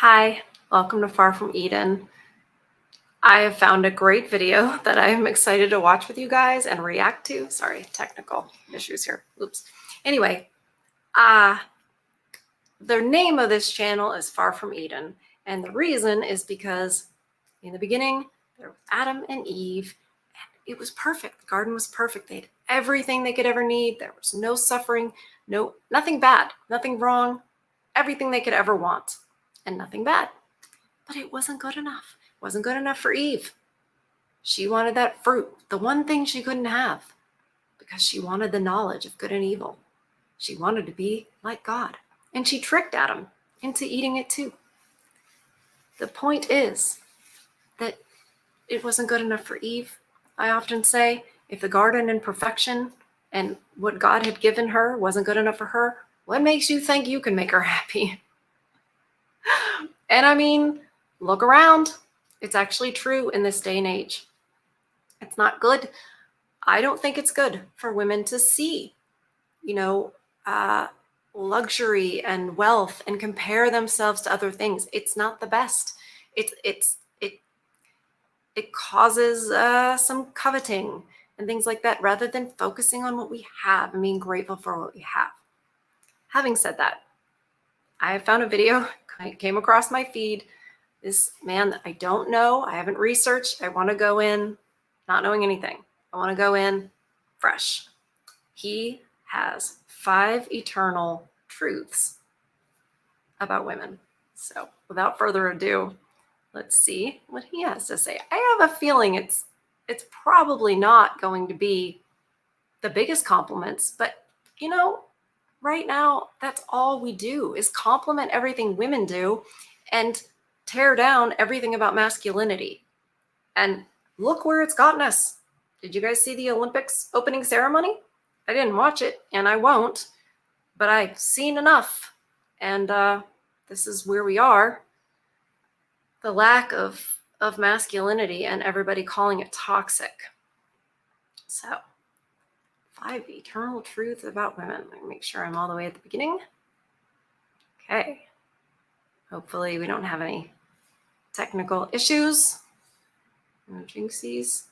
Hi, welcome to Far From Eden. I have found a great video that I'm excited to watch with you guys and react to. Sorry, technical issues here. Oops. Anyway, the name of this channel is Far From Eden. And the reason is because in the beginning, there was Adam and Eve. And it was perfect. The garden was perfect. They had everything they could ever need. There was no suffering, nothing bad, nothing wrong, everything they could ever want, and nothing bad. But it wasn't good enough. It wasn't good enough for Eve. She wanted that fruit, the one thing she couldn't have, because she wanted the knowledge of good and evil. She wanted to be like God. And she tricked Adam into eating it too. The point is that it wasn't good enough for Eve. I often say, if the garden and perfection and what God had given her wasn't good enough for her, what makes you think you can make her happy? And I mean, look around. It's actually true in this day and age. It's not good. I don't think it's good for women to see, luxury and wealth and compare themselves to other things. It's not the best. It causes some coveting and things like that, rather than focusing on what we have and being grateful for what we have. Having said that, I found a video, came across my feed. This man that I don't know, I haven't researched. I want to go in not knowing anything. I want to go in fresh. He has 5 eternal truths about women. So without further ado, let's see what he has to say. I have a feeling it's probably not going to be the biggest compliments, but right now that's all we do is compliment everything women do and tear down everything about masculinity. And look where it's gotten us. Did you guys see the Olympics opening ceremony? I didn't watch it, and I won't, but I've seen enough. And this is where we are. The lack of masculinity and everybody calling it toxic. So, 5 eternal truths about women. Let me make sure I'm all the way at the beginning. Okay. Hopefully we don't have any technical issues. No jinxies.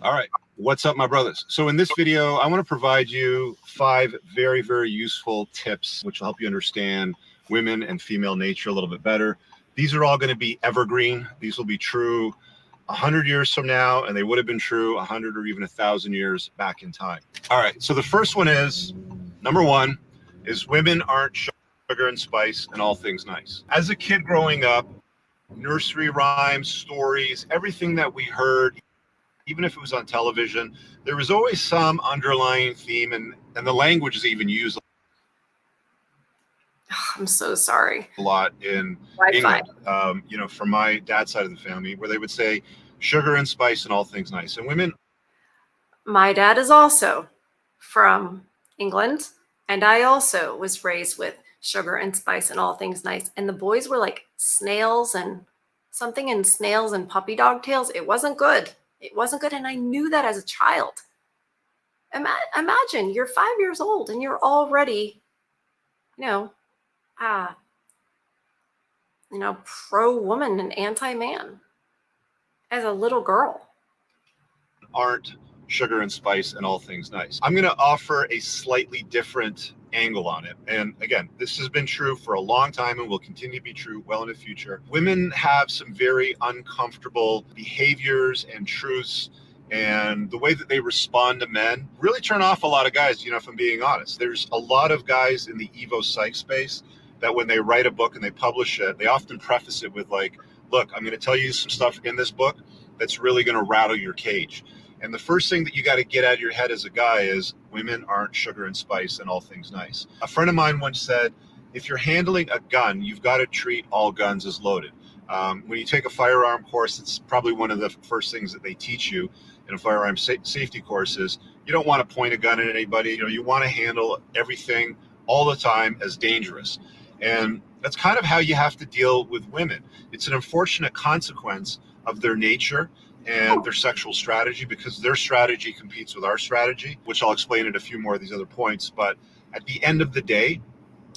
All right. What's up, my brothers? So in this video, I want to provide you 5 very, very useful tips, which will help you understand women and female nature a little bit better. These are all going to be evergreen. These will be true 100 years from now, and they would have been true 100 or even 1,000 years back in time. All right. So the first one is, number 1, is women aren't sugar and spice and all things nice. As a kid growing up, nursery rhymes, stories, everything that we heard, even if it was on television, there was always some underlying theme, and the language is even used I'm so sorry. a lot in Wi-Fi. England, from my dad's side of the family, where they would say sugar and spice and all things nice. And women. My dad is also from England, and I also was raised with sugar and spice and all things nice. And the boys were like snails and something in snails and puppy dog tails. It wasn't good. It wasn't good. And I knew that as a child. Imagine you're 5 years old and you're already, pro-woman and anti-man as a little girl. Aren't sugar and spice and all things nice. I'm going to offer a slightly different angle on it. And again, this has been true for a long time and will continue to be true well in the future. Women have some very uncomfortable behaviors and truths, and the way that they respond to men really turn off a lot of guys, if I'm being honest. There's a lot of guys in the Evo psych space that when they write a book and they publish it, they often preface it with like, look, I'm going to tell you some stuff in this book that's really going to rattle your cage. And the first thing that you got to get out of your head as a guy is women aren't sugar and spice and all things nice. A friend of mine once said, if you're handling a gun, you've got to treat all guns as loaded. When you take a firearm course, it's probably one of the first things that they teach you in a firearm safety course is you don't want to point a gun at anybody. You want to handle everything all the time as dangerous. And that's kind of how you have to deal with women. It's an unfortunate consequence of their nature and their sexual strategy, because their strategy competes with our strategy, which I'll explain in a few more of these other points. But at the end of the day,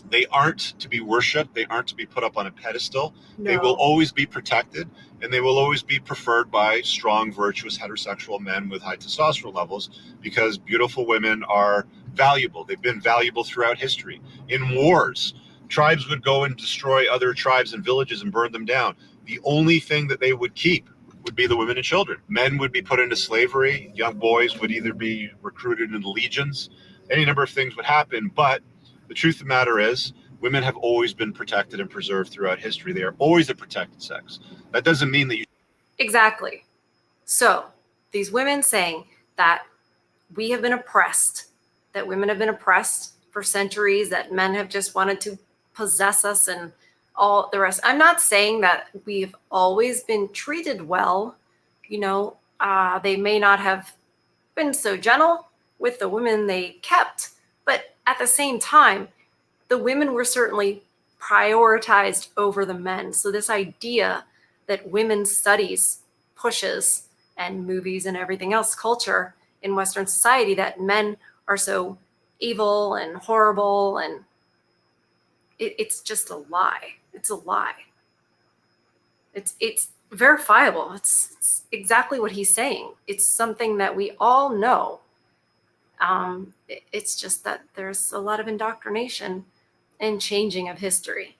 They aren't to be worshipped. They aren't to be put up on a pedestal. They will No. always be protected, and they will always be preferred by strong, virtuous, heterosexual men with high testosterone levels, because beautiful women are valuable. They've been valuable throughout history. In wars, tribes would go and destroy other tribes and villages and burn them down. The only thing that they would keep would be the women and children. Men would be put into slavery. Young boys would either be recruited into legions. Any number of things would happen, but the truth of the matter is, women have always been protected and preserved throughout history. They are always a protected sex. That doesn't mean that you. Exactly. So these women saying that we have been oppressed, that women have been oppressed for centuries, that men have just wanted to possess us and all the rest. I'm not saying that we've always been treated well. They may not have been so gentle with the women they kept, but at the same time, the women were certainly prioritized over the men. So this idea that women's studies pushes, and movies and everything else, culture in Western society, that men are so evil and horrible, and it's just a lie. It's a lie. It's verifiable. It's exactly what he's saying. It's something that we all know. It's just that there's a lot of indoctrination and changing of history.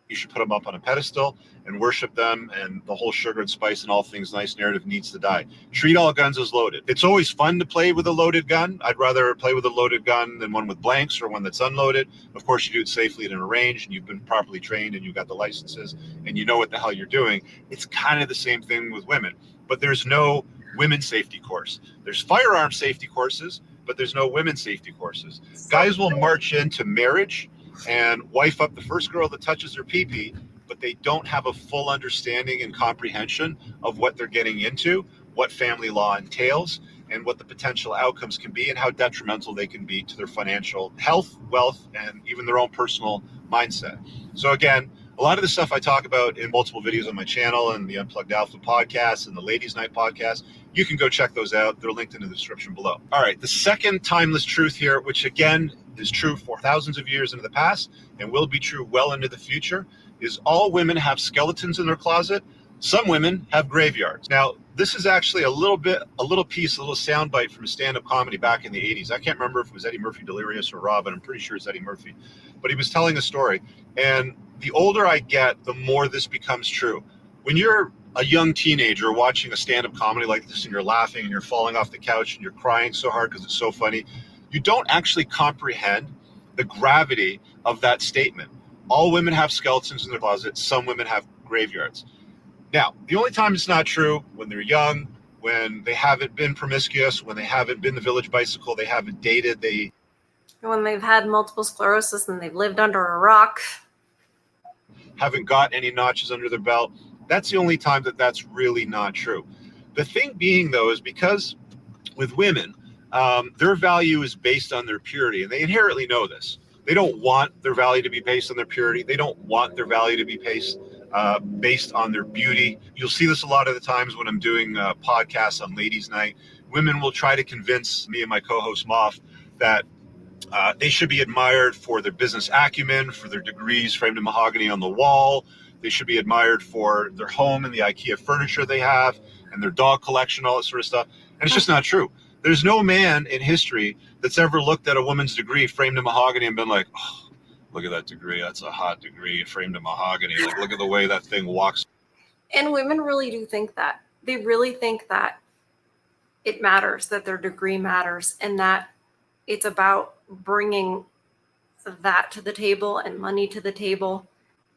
You should put them up on a pedestal and worship them, and the whole sugar and spice and all things nice narrative needs to die. Treat all guns as loaded. It's always fun to play with a loaded gun. I'd rather play with a loaded gun than one with blanks or one that's unloaded. Of course, you do it safely and in a range, and you've been properly trained, and you've got the licenses, and you know what the hell you're doing. It's kind of the same thing with women, but there's no women's safety course. There's firearm safety courses, but there's no women's safety courses. Guys will march into marriage and wife up the first girl that touches their pee-pee, but they don't have a full understanding and comprehension of what they're getting into, what family law entails, and what the potential outcomes can be, and how detrimental they can be to their financial health, wealth, and even their own personal mindset. So again, a lot of the stuff I talk about in multiple videos on my channel and the Unplugged Alpha podcast and the Ladies Night podcast, you can go check those out. They're linked in the description below. All right, the second timeless truth here, which again is true for thousands of years into the past and will be true well into the future, is all women have skeletons in their closet. Some women have graveyards. Now, this is actually a little soundbite from a stand-up comedy back in the 80s. I can't remember if it was Eddie Murphy Delirious or Rob, but I'm pretty sure it's Eddie Murphy. But he was telling a story. And the older I get, the more this becomes true. When you're a young teenager watching a stand-up comedy like this and you're laughing and you're falling off the couch and you're crying so hard because it's so funny, you don't actually comprehend the gravity of that statement. All women have skeletons in their closet. Some women have graveyards. Now, the only time it's not true, when they're young, when they haven't been promiscuous, when they haven't been the village bicycle, they haven't dated, When they've had multiple sclerosis and they've lived under a rock. haven't got any notches under their belt. That's the only time that that's really not true. The thing being, though, is because with women, their value is based on their purity, and they inherently know this. They don't want their value to be based on their purity. They don't want their value to be based on their beauty. You'll see this a lot of the times when I'm doing podcasts on Ladies Night. Women will try to convince me and my co-host Moff that they should be admired for their business acumen, for their degrees framed in mahogany on the wall. They should be admired for their home and the IKEA furniture they have, and their dog collection, all that sort of stuff. And it's just not true. There's no man in history that's ever looked at a woman's degree framed in mahogany and been like, oh, look at that degree. That's a hot degree framed in mahogany. Like, look at the way that thing walks. And women really do think that. They really think that it matters, that their degree matters, and that it's about bringing that to the table and money to the table.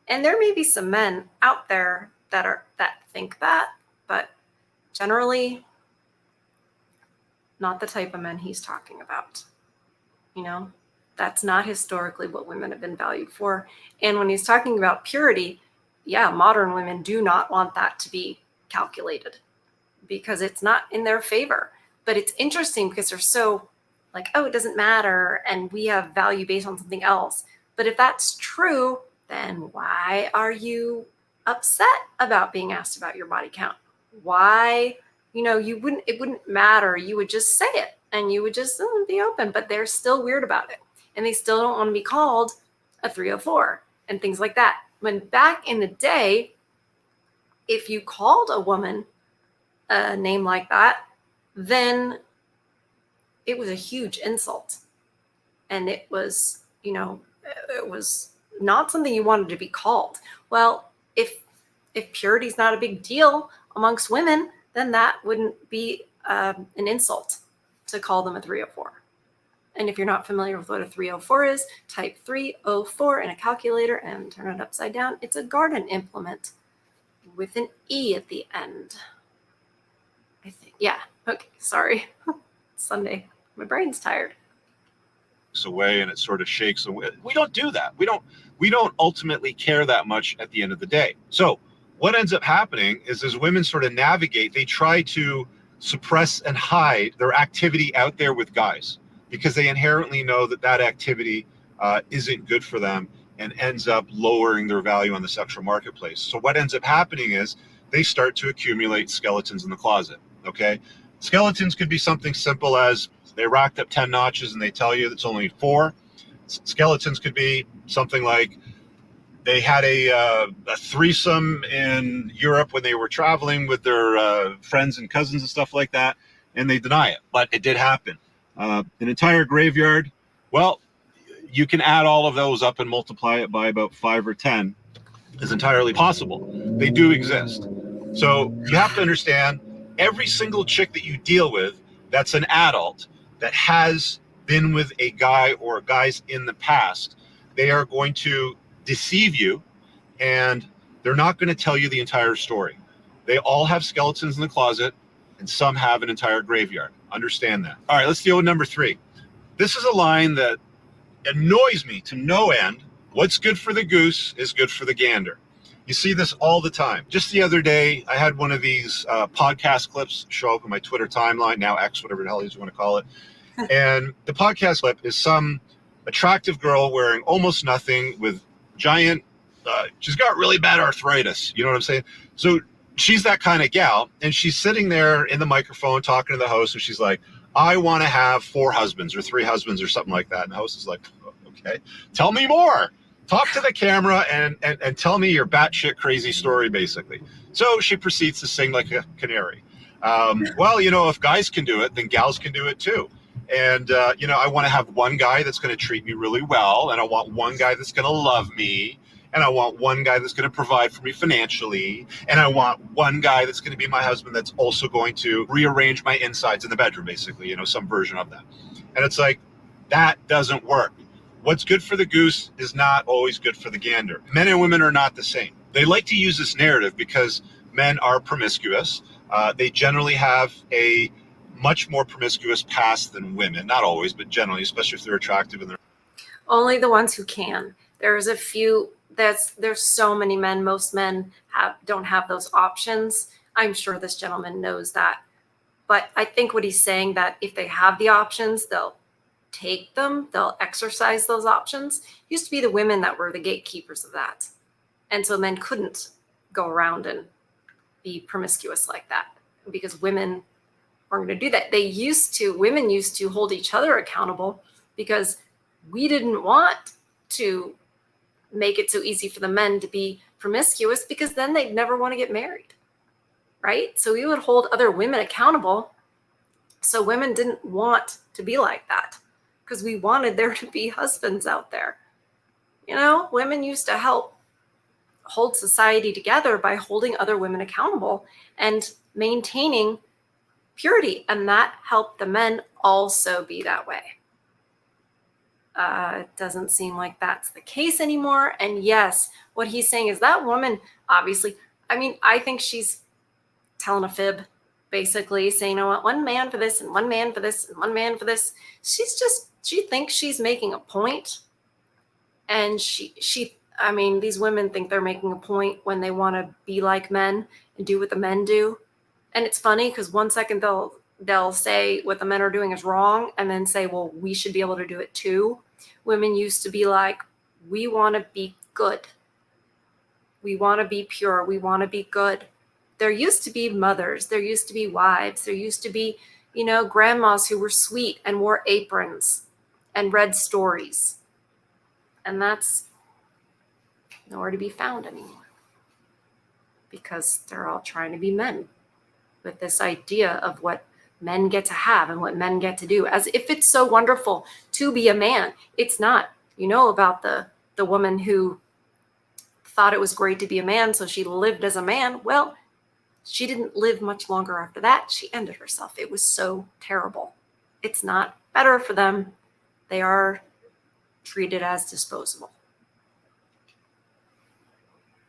And there may be some men out there that think that, but generally not the type of men he's talking about. That's not historically what women have been valued for. And when he's talking about purity, yeah, modern women do not want that to be calculated because it's not in their favor. But it's interesting because they're so like, oh, it doesn't matter, and we have value based on something else. But if that's true, then why are you upset about being asked about your body count? Why, it wouldn't matter. You would just say it and you would just be open, but they're still weird about it. and they still don't want to be called a 304 and things like that. When back in the day, if you called a woman a name like that, then it was a huge insult. And it was, it was not something you wanted to be called. Well, if purity is not a big deal amongst women, then that wouldn't be an insult to call them a 304. And if you're not familiar with what a 304 is, type 304 in a calculator and turn it upside down. It's a garden implement with an E at the end, I think. Yeah. Okay. Sorry. Sunday. My brain's tired. Away and it sort of shakes away. We don't do that. We don't ultimately care that much at the end of the day. So what ends up happening is as women sort of navigate, they try to suppress and hide their activity out there with guys because they inherently know that activity isn't good for them and ends up lowering their value on the sexual marketplace. So what ends up happening is they start to accumulate skeletons in the closet. Okay. Skeletons could be something simple as they racked up 10 notches and they tell you it's only 4. Skeletons could be something like they had a threesome in Europe when they were traveling with their friends and cousins and stuff like that, and they deny it, but it did happen. An entire graveyard, well, you can add all of those up and multiply it by about 5 or 10 is entirely possible. They do exist. So you have to understand every single chick that you deal with that's an adult that has been with a guy or guys in the past, they are going to deceive you and they're not going to tell you the entire story. They all have skeletons in the closet and some have an entire graveyard. Understand that. All right, let's deal with number 3. This is a line that annoys me to no end. What's good for the goose is good for the gander. You see this all the time. Just the other day, I had one of these podcast clips show up in my Twitter timeline, now X, whatever the hell you want to call it. And the podcast clip is some attractive girl wearing almost nothing with giant, she's got really bad arthritis. You know what I'm saying? So she's that kind of gal. And she's sitting there in the microphone talking to the host. And she's like, I want to have 4 husbands or 3 husbands or something like that. And the host is like, okay, tell me more. Talk to the camera and tell me your batshit crazy story, basically. So she proceeds to sing like a canary. Well, if guys can do it, then gals can do it too. And, I want to have one guy that's going to treat me really well. And I want one guy that's going to love me. And I want one guy that's going to provide for me financially. And I want one guy that's going to be my husband that's also going to rearrange my insides in the bedroom, basically, some version of that. And it's like, that doesn't work. What's good for the goose is not always good for the gander. Men and women are not the same. They like to use this narrative because men are promiscuous. They generally have a much more promiscuous past than women. Not always, but generally, especially if they're attractive. And they're only the ones who can. There's a few. There's so many men. Most men don't have those options. I'm sure this gentleman knows that. But I think what he's saying that if they have the options, they'll take them, they'll exercise those options. It used to be the women that were the gatekeepers of that. And so men couldn't go around and be promiscuous like that because women weren't going to do that. Women used to hold each other accountable because we didn't want to make it so easy for the men to be promiscuous because then they'd never want to get married, right? So we would hold other women accountable. So women didn't want to be like that because we wanted there to be husbands out there. Women used to help hold society together by holding other women accountable and maintaining purity. And that helped the men also be that way. It doesn't seem like that's the case anymore. And yes, what he's saying is that woman, obviously, I think she's telling a fib, basically saying, one man for this and one man for this and one man for this. She thinks she's making a point. And these women think they're making a point when they want to be like men and do what the men do. And it's funny because one second they'll say what the men are doing is wrong and then say, well, we should be able to do it too. Women used to be like, we want to be good. We want to be pure. We want to be good. There used to be mothers. There used to be wives. There used to be, grandmas who were sweet and wore aprons. and read stories. And that's nowhere to be found anymore because they're all trying to be men with this idea of what men get to have and what men get to do, as if it's so wonderful to be a man. It's not. You know about the woman who thought it was great to be a man, so she lived as a man. Well, she didn't live much longer after that. She ended herself. It was so terrible. It's not better for them. They are treated as disposable.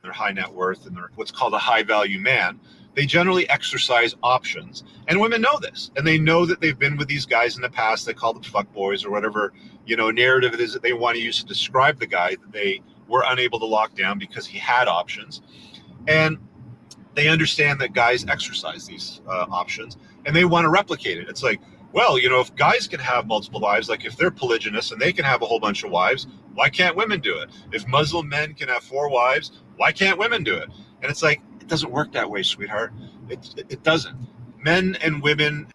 They're high net worth and they're what's called a high value man, they generally exercise options. And women know this. And they know that they've been with these guys in the past. They call them fuck boys or whatever, narrative it is that they want to use to describe the guy that they were unable to lock down because he had options. And they understand that guys exercise these options and they want to replicate it. It's like, well, if guys can have multiple wives, like if they're polygynous and they can have a whole bunch of wives, why can't women do it? If Muslim men can have 4 wives, why can't women do it? And it's like, it doesn't work that way, sweetheart. It doesn't. Men and women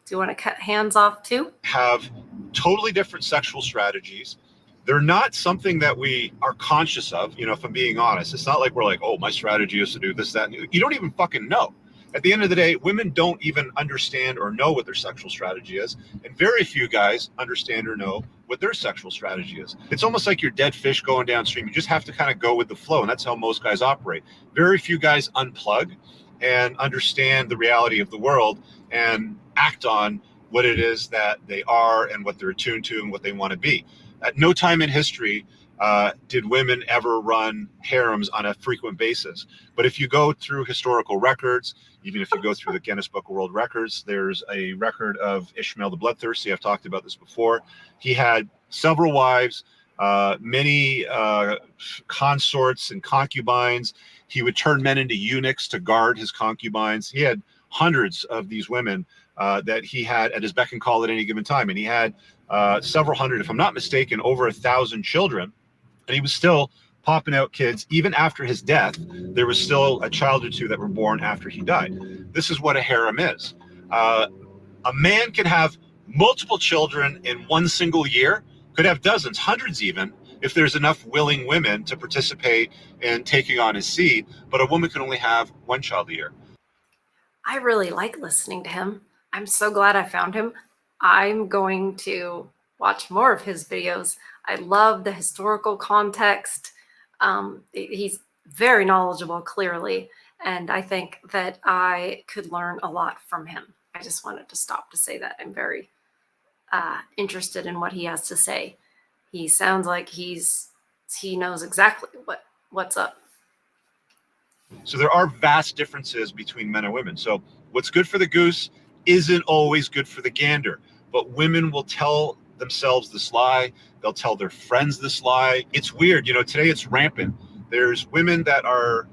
Do you want to cut hands off too? have totally different sexual strategies. They're not something that we are conscious of, if I'm being honest. It's not like we're like, oh, my strategy is to do this, that. You don't even fucking know. At the end of the day, women don't even understand or know what their sexual strategy is. And very few guys understand or know what their sexual strategy is. It's almost like you're dead fish going downstream. You just have to kind of go with the flow. And that's how most guys operate. Very few guys unplug and understand the reality of the world and act on what it is that they are and what they're attuned to and what they want to be. At no time in history did women ever run harems on a frequent basis. But if you go through historical records, even if you go through the Guinness Book of World Records, there's a record of Ishmael the Bloodthirsty. I've talked about this before. He had several wives, many consorts and concubines. He would turn men into eunuchs to guard his concubines. He had hundreds of these women that he had at his beck and call at any given time. And he had several hundred, if I'm not mistaken, over 1,000 children. And he was still popping out kids. Even after his death, there was still a child or two that were born after he died. This is what a harem is. A man can have multiple children in one single year, could have dozens, hundreds even, if there's enough willing women to participate in taking on his seed. But a woman can only have one child a year. I really like listening to him. I'm so glad I found him. I'm going to watch more of his videos. I love the historical context. He's very knowledgeable, clearly, and I think that I could learn a lot from him. I just wanted to stop to say that I'm very interested in what he has to say. He sounds like he knows exactly what's up. So there are vast differences between men and women. So what's good for the goose isn't always good for the gander. But women will tell themselves this lie. They'll tell their friends this lie. It's weird. Today it's rampant. There's women that are,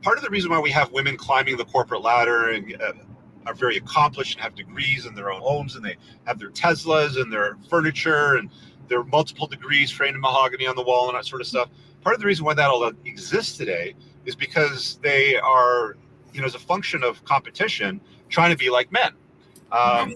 part of the reason why we have women climbing the corporate ladder and are very accomplished and have degrees in their own homes and they have their Teslas and their furniture and their multiple degrees framed in mahogany on the wall and that sort of stuff. Part of the reason why that all exists today is because they are, as a function of competition, trying to be like men,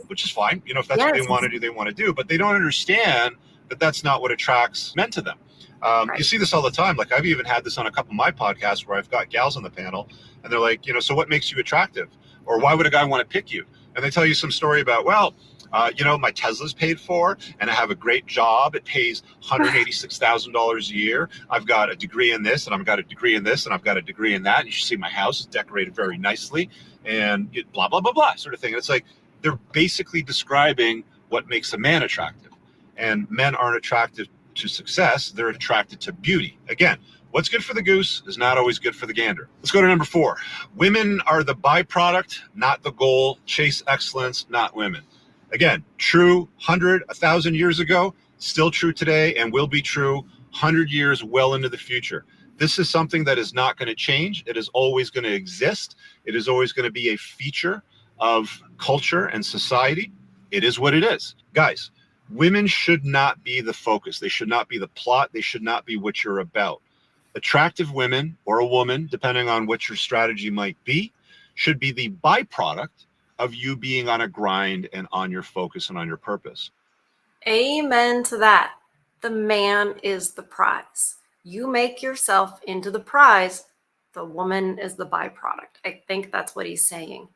which is fine. If that's what they want to do, they want to do. But they don't understand that that's not what attracts men to them. Right. You see this all the time. Like I've even had this on a couple of my podcasts where I've got gals on the panel and they're like, so what makes you attractive? Or why would a guy want to pick you? And they tell you some story about, well, my Tesla's paid for and I have a great job. It pays $186,000 a year. I've got a degree in this and I've got a degree in this and I've got a degree in that. And you should see my house is decorated very nicely and blah, blah, blah, blah sort of thing. And it's like they're basically describing what makes a man attractive. And men aren't attracted to success. They're attracted to beauty. Again, what's good for the goose is not always good for the gander. Let's go to number 4. Women are the byproduct, not the goal. Chase excellence, not women. Again, true 100, 1,000 years ago, still true today, and will be true 100 years well into the future. This is something that is not going to change. It is always going to exist. It is always going to be a feature of culture and society. It is what it is. Guys, women should not be the focus. They should not be the plot. They should not be what you're about. Attractive women or a woman, depending on what your strategy might be, should be the byproduct of you being on a grind and on your focus and on your purpose. Amen to that. The man is the prize. You make yourself into the prize. The woman is the byproduct. I think that's what he's saying.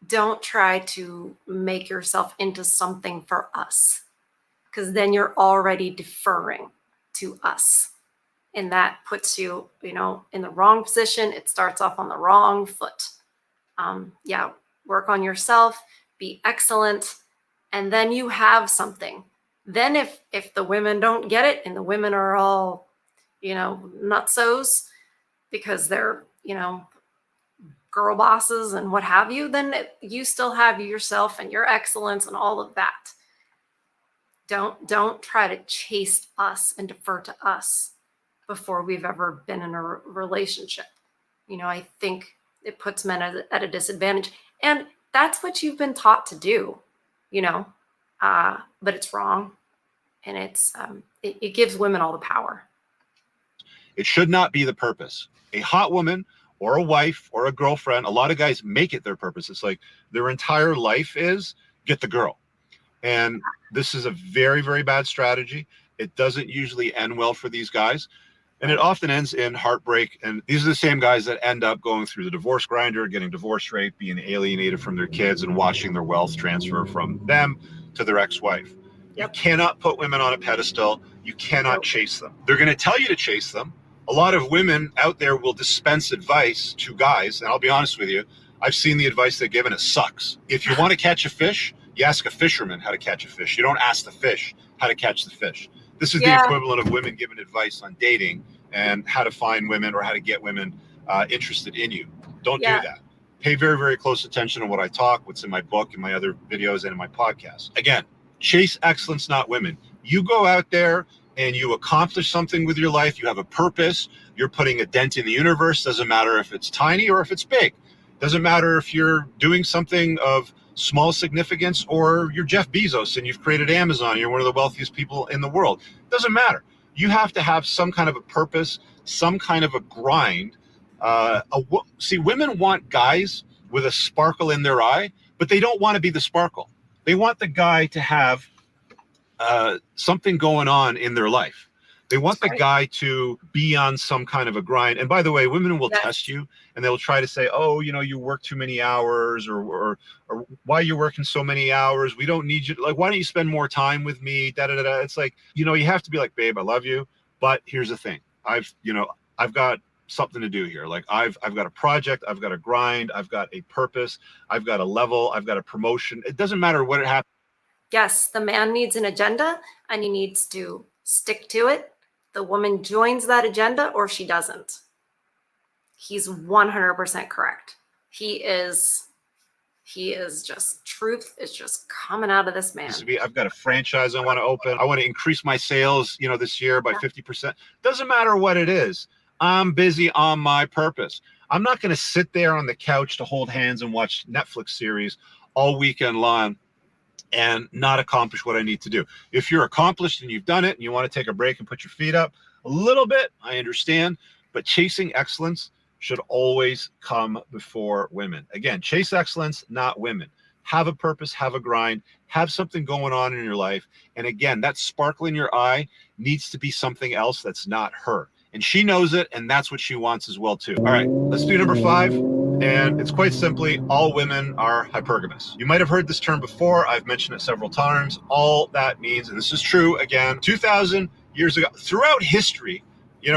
Don't try to make yourself into something for us, because then you're already deferring to us. And that puts you, in the wrong position. It starts off on the wrong foot. Yeah, work on yourself, be excellent, and then you have something. Then if the women don't get it and the women are all, nutsos because they're, girl bosses and what have you, then you still have yourself and your excellence and all of that. Don't try to chase us and defer to us before we've ever been in a relationship. I think it puts men at a disadvantage, and that's what you've been taught to do, you know, but it's wrong, and it gives women all the power. It should not be the purpose. A hot woman or a wife or a girlfriend, a lot of guys make it their purpose. It's like their entire life is get the girl. And this is a very, very bad strategy. It doesn't usually end well for these guys. And it often ends in heartbreak. And these are the same guys that end up going through the divorce grinder, getting divorce rate, being alienated from their kids, and watching their wealth transfer from them to their ex-wife. Yep. You cannot put women on a pedestal. You cannot chase them. They're going to tell you to chase them. A lot of women out there will dispense advice to guys. And I'll be honest with you, I've seen the advice they're given. It sucks. If you want to catch a fish, you ask a fisherman how to catch a fish. You don't ask the fish how to catch the fish. This is the equivalent of women giving advice on dating and how to find women or how to get women interested in you. Don't do that. Pay very, very close attention to what I talk, what's in my book, and my other videos, and in my podcast. Again, chase excellence, not women. You go out there and you accomplish something with your life. You have a purpose. You're putting a dent in the universe. Doesn't matter if it's tiny or if it's big. Doesn't matter if you're doing something of small significance or you're Jeff Bezos and you've created Amazon. You're one of the wealthiest people in the world. Doesn't matter. You have to have some kind of a purpose, some kind of a grind. See, women want guys with a sparkle in their eye, but they don't want to be the sparkle. They want the guy to have something going on in their life. They want the guy to be on some kind of a grind. And by the way, women will test you and they'll try to say, oh, you work too many hours or why you're working so many hours. We don't need you. Like, why don't you spend more time with me? Da, da, da, da. It's like, you have to be like, babe, I love you. But here's the thing. I've got something to do here. Like I've got a project. I've got a grind. I've got a purpose. I've got a level. I've got a promotion. It doesn't matter what it happens. Yes, the man needs an agenda and he needs to stick to it. The woman joins that agenda or she doesn't. He's 100% correct. He is just, truth is just coming out of this man. I've got a franchise I want to open. I want to increase my sales, this year by 50%. Doesn't matter what it is. I'm busy on my purpose. I'm not going to sit there on the couch to hold hands and watch Netflix series all weekend long and not accomplish what I need to do. If you're accomplished and you've done it and you want to take a break and put your feet up a little bit, I understand, but chasing excellence should always come before women. Again, chase excellence, not women. Have a purpose, have a grind, have something going on in your life. And again, that sparkle in your eye needs to be something else that's not her. And she knows it, and that's what she wants as well, too. All right, let's do number 5. And it's quite simply, all women are hypergamous. You might have heard this term before. I've mentioned it several times. All that means, and this is true, again, 2,000 years ago, throughout history,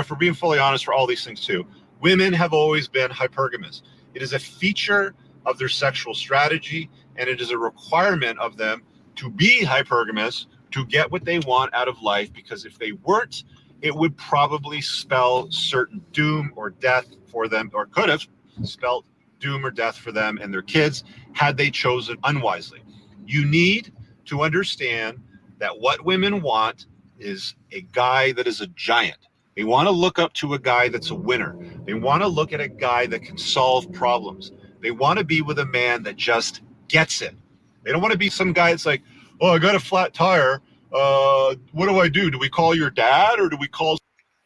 for being fully honest, for all these things too, women have always been hypergamous. It is a feature of their sexual strategy, and it is a requirement of them to be hypergamous to get what they want out of life, because if they weren't, it would probably spell certain doom or death for them, or could have spelled doom or death for them and their kids had they chosen unwisely. You need to understand that what women want is a guy that is a giant. They want to look up to a guy that's a winner. They want to look at a guy that can solve problems. They want to be with a man that just gets it. They don't want to be some guy that's like, oh, I got a flat tire. What do I do? Do we call your dad or do we call?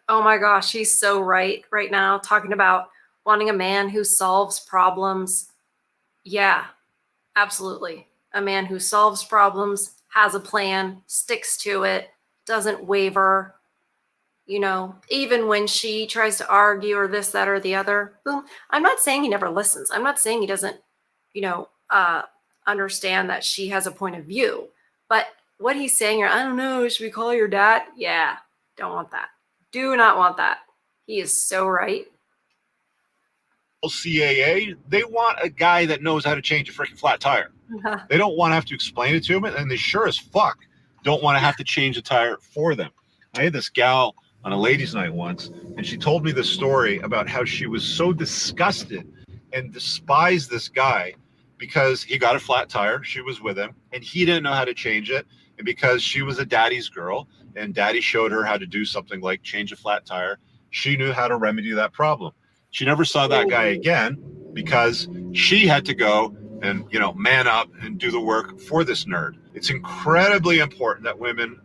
Oh my gosh, he's so right now, talking about wanting a man who solves problems. Yeah, absolutely. A man who solves problems, has a plan, sticks to it, doesn't waver. You know, even when she tries to argue or this, that, or the other, boom. I'm not saying he never listens. I'm not saying he doesn't, you know, understand that she has a point of view. But what he's saying, I don't know, should we call your dad? Yeah, don't want that. Do not want that. He is so right. CAA, they want a guy that knows how to change a freaking flat tire. They don't want to have to explain it to them, and they sure as fuck don't want to have to change a tire for them. I had this gal on a ladies' night once, and she told me this story about how she was so disgusted and despised this guy because he got a flat tire. She was with him, and he didn't know how to change it. And because she was a daddy's girl, and daddy showed her how to do something like change a flat tire, she knew how to remedy that problem. She never saw that guy again because she had to go and, you know, man up and do the work for this nerd. It's incredibly important that women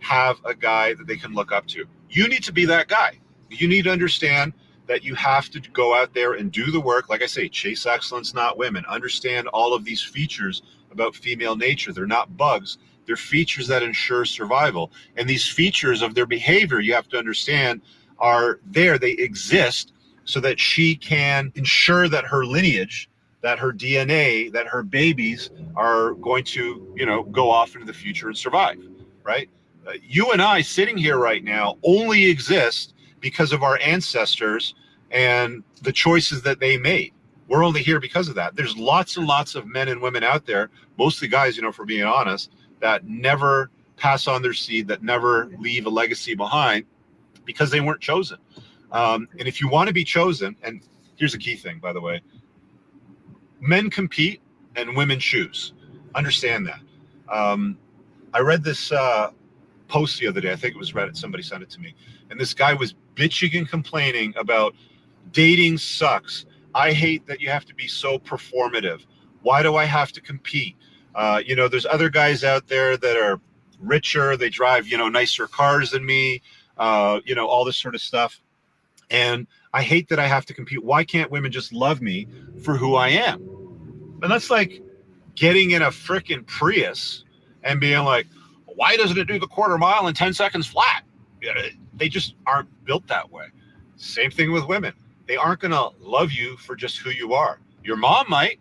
have a guy that they can look up to. You need to be that guy. You need to understand that you have to go out there and do the work. Like I say, chase excellence, not women. Understand all of these features about female nature. They're not bugs. They're features that ensure survival. And these features of their behavior, you have to understand, are there. They exist so that she can ensure that her lineage, that her DNA, that her babies are going to, you know, go off into the future and survive, right? You and I sitting here right now only exist because of our ancestors and the choices that they made. We're only here because of that. There's lots and lots of men and women out there, mostly guys, you know, for being honest, that never pass on their seed, that never leave a legacy behind because they weren't chosen. And if you want to be chosen, and here's a key thing, by the way, men compete and women choose. Understand that. I read this post the other day. I think it was Reddit. Somebody sent it to me. And this guy was bitching and complaining about dating sucks. I hate that you have to be so performative. Why do I have to compete? You know, there's other guys out there that are richer. They drive, you know, nicer cars than me, you know, all this sort of stuff. And I hate that I have to compete. Why can't women just love me for who I am? And that's like getting in a freaking Prius and being like, why doesn't it do the quarter mile in 10 seconds flat? They just aren't built that way. Same thing with women. They aren't going to love you for just who you are. Your mom might.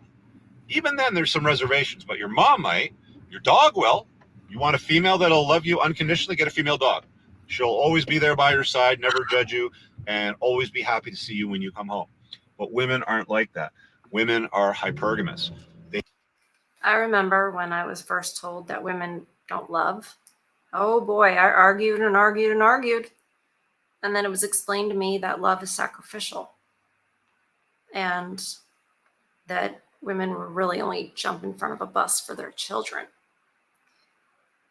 Even then, there's some reservations, but your mom might. Your dog will. You want a female that'll love you unconditionally? Get a female dog. She'll always be there by your side, never judge you, and always be happy to see you when you come home. But women aren't like that. Women are hypergamous. I remember when I was first told that women don't love. Oh boy, I argued and argued and argued. And then it was explained to me that love is sacrificial and that women will really only jump in front of a bus for their children.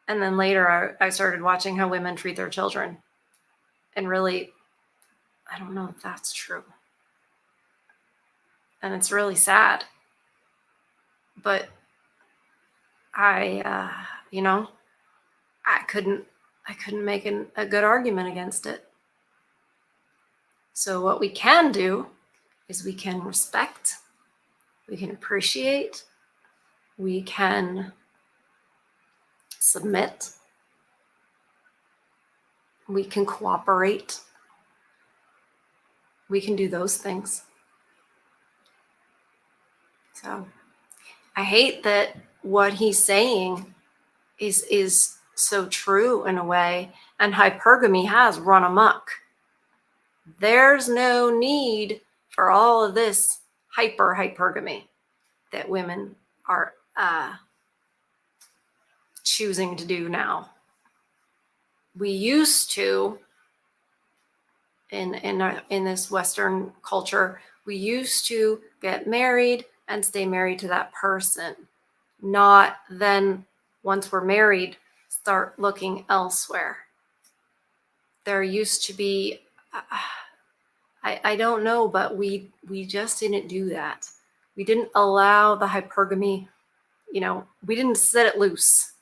And then later I started watching how women treat their children. And really, I don't know if that's true. And it's really sad. But you know, I couldn't make a good argument against it. So what we can do is we can respect, we can appreciate, we can submit, we can cooperate, we can do those things. So I hate that what he's saying is so true in a way, and hypergamy has run amok. There's no need for all of this hypergamy that women are choosing to do now. We used to, in this Western culture, we used to get married and stay married to that person, not then once we're married start looking elsewhere. There used to be, I don't know, but we just didn't do that. We didn't allow the hypergamy, you know, we didn't set it loose.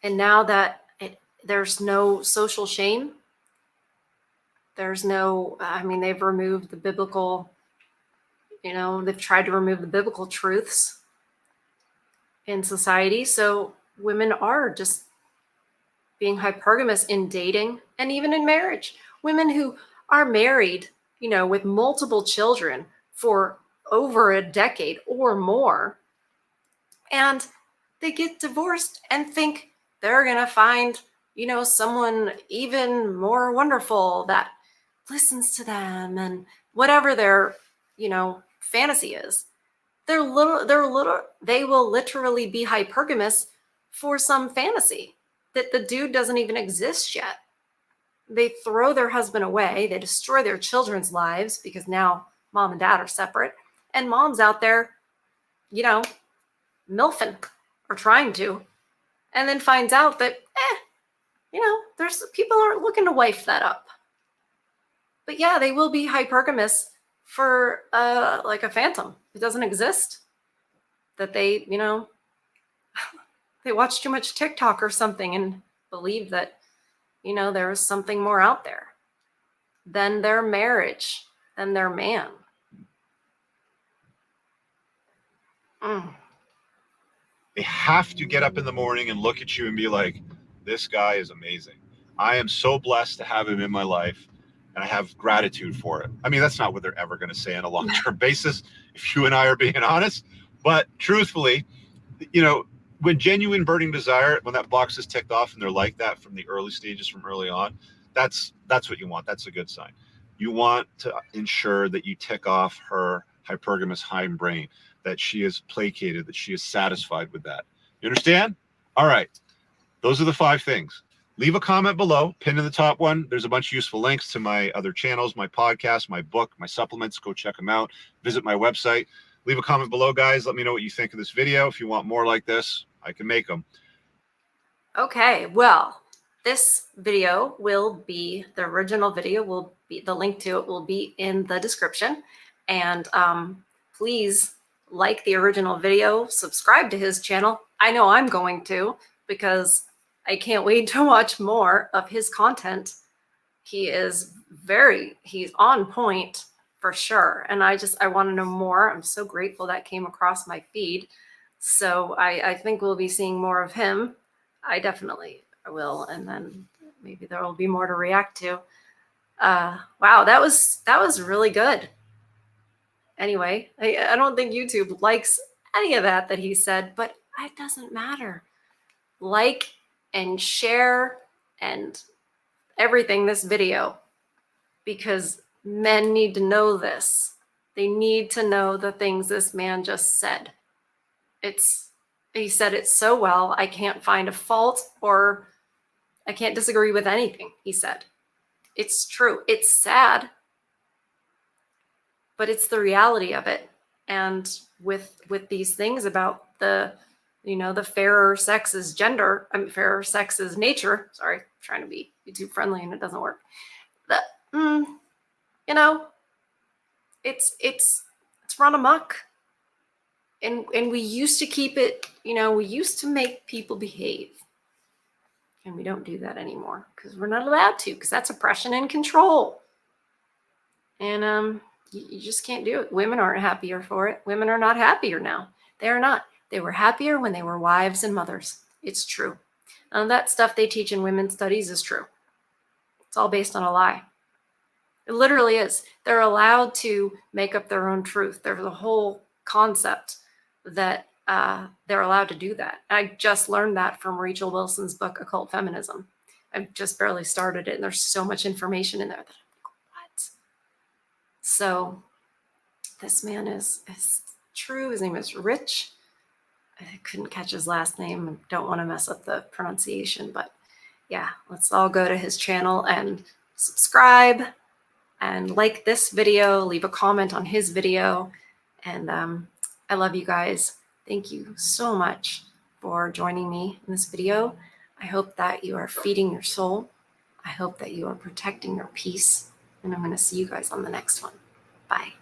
And now that there's no social shame, there's no, I mean, they've removed the biblical, you know, they've tried to remove the biblical truths in society. So women are just being hypergamous in dating and even in marriage. Women who are married, with multiple children for over a decade or more, and they get divorced and think they're going to find, someone even more wonderful that listens to them and whatever their, fantasy is. They will literally be hypergamous for some fantasy that the dude doesn't even exist yet. They throw their husband away. They destroy their children's lives because now mom and dad are separate. And mom's out there, milfing or trying to, and then finds out that, there's people aren't looking to wife that up. But yeah, they will be hypergamous for like a phantom. It doesn't exist. That they, they watch too much TikTok or something and believe that, there is something more out there than their marriage, than their man. They have to get up in the morning and look at you and be like, this guy is amazing. I am so blessed to have him in my life, and I have gratitude for it. I mean, that's not what they're ever going to say on a long-term basis, if you and I are being honest. But truthfully, when genuine burning desire, when that box is ticked off and they're like that from the early stages, from early on, that's what you want. That's a good sign. You want to ensure that you tick off her hypergamous hindbrain, that she is placated, that she is satisfied with that. You understand? All right. Those are the 5 things. Leave a comment below, pinned in the top one. There's a bunch of useful links to my other channels, my podcast, my book, my supplements. Go check them out. Visit my website. Leave a comment below, guys. Let me know what you think of this video. If you want more like this, I can make them. Okay, well, this video the original video will be, the link to it will be in the description. And please like the original video, subscribe to his channel. I know I'm going to, because I can't wait to watch more of his content. He's on point for sure. And I want to know more. I'm so grateful that came across my feed. So I think we'll be seeing more of him. I definitely will. And then maybe there will be more to react to. Wow, that was really good. Anyway, I don't think YouTube likes any of that he said, but it doesn't matter. Like and share and everything this video, because men need to know this. They need to know the things this man just said. He said it so well, I can't find a fault, or I can't disagree with anything he said. It's true. It's sad, but it's the reality of it. And with these things about the fairer sex is gender, fairer sex is nature. Sorry, I'm trying to be YouTube friendly and it doesn't work. It's run amok. And we used to keep it, we used to make people behave. And we don't do that anymore because we're not allowed to, because that's oppression and control. And you just can't do it. Women aren't happier for it. Women are not happier now. They are not. They were happier when they were wives and mothers. It's true. None of that stuff they teach in women's studies is true. It's all based on a lie. It literally is. They're allowed to make up their own truth. There's a whole concept that they're allowed to do that. I just learned that from Rachel Wilson's book, Occult Feminism. I've just barely started it, and there's so much information in there that I'm like, what? So this man is true. His name is Rich. I couldn't catch his last name and don't want to mess up the pronunciation, but yeah, let's all go to his channel and subscribe and like this video, leave a comment on his video. And I love you guys. Thank you so much for joining me in this video. I hope that you are feeding your soul. I hope that you are protecting your peace. And I'm going to see you guys on the next one. Bye.